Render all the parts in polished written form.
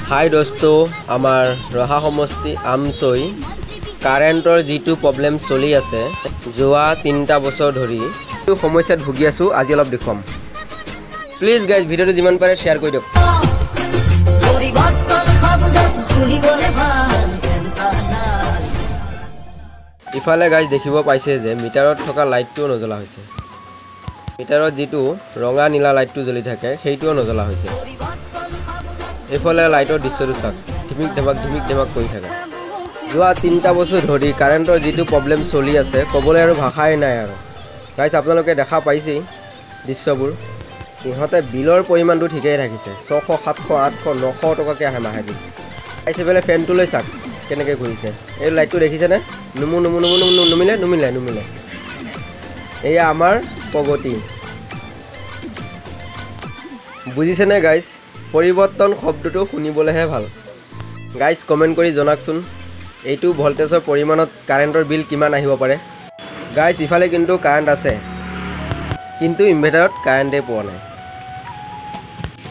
high दोस्तो आमार रहा समष्टि आमचई कारेन्टर जी प्रब्लेम चलि आछे जोआ 3टा बছৰ धरि समस्यात भुगि आछो आज अलप देखुवाम प्लिज गाइज भिडिओ जिमान पारे शेयर कर दियक इफाले गाइज देखिब पाइसे जे मिटारत थका लाइटटो नजला होइसे मिटारत जितु रंगा नीला लाइटटो जलि थाके हेइटो नजला होइसे एफाले लाइटर दृश्यটো চাওক ধিমিক ধিমাক কৰি থাকে যোৱা 3টা বছৰ ধৰি কাৰেণ্টৰ যিটো প্ৰব্লেম চলি আছে কবলৈ আৰু ভাষাই নাই আৰু গাইজ আপোনালোকে দেখা পাইছেই দৃশ্যবোৰ ইহঁতে বিলৰ পৰিমাণটো ঠিকই ৰাখিছে 600 700 800 900 টকাকে আহে মাহেদি গাইজ এফালে ফেনটো লৈ চাওক কেনেকৈ ঘূৰিছে এই লাইটটো দেখিছেনে নুমিলে এয়া আমাৰ প্ৰগতি বুজিছেনে গাইজ परिवर्तन शब्दটো শুনিবলেহে ভাল গাইজ কমেন্ট কৰি জনাকচোন এইটো ভল্টেজৰ পৰিমাণত কাৰেণ্টৰ বিল কিমান আহিব পাৰে গাইজ ইফালে কিন্তু কাৰেণ্ট আছে কিন্তু ইনভাৰ্টাৰত কাৰেণ্টে পোৱা নাই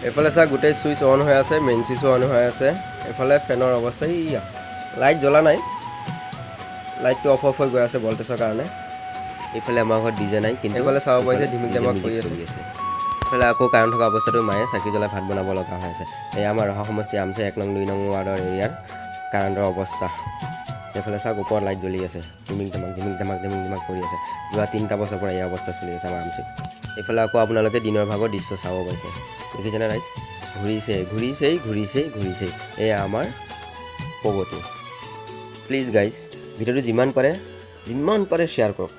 এফালে সা গোটেই সুইচ অন হৈ আছে মেইন সুইচ অন হৈ আছে এফালে ফেনৰ অৱস্থা ইয়া লাইট জ্বলা নাই লাইটটো অফ হৈ গৈ আছে ভল্টেজৰ কাৰণে ইফালে আমাৰ ঘৰত ডিজে নাই কিন্তু এফালে চাও পাইছে ধিমিক ধামাক কৰি আছে ফলে আকৌ কাৰেণ্ট থকা অৱস্থাটো মায়ে চাকি জ্বলাই ভাত বনাব লগা হৈ আছে এই আমাৰ ৰহা সমষ্টি আমছে 1 নং 2 নং ৱাৰ্ডৰ এৰিয়াৰ কাৰেণ্টৰ অৱস্থা এফালে চাওক ওপৰত লাইট জ্বলি আছে ধিমিক ধামাক কৰি আছে যোৱা 3টা বছৰ পৰা এই অৱস্থা চলি আছে আমাৰ আমছে এফালে আকৌ আপোনালোকে দিনৰ ভাগৰ দৃশ্য চাব পাইছে দেখিছেনে ৰাইজ ঘূৰিছে এই আমাৰ প্ৰগতি প্লিজ গাইজ ভিডিঅ'টো যিমান পাৰে শ্বেয়াৰ কৰক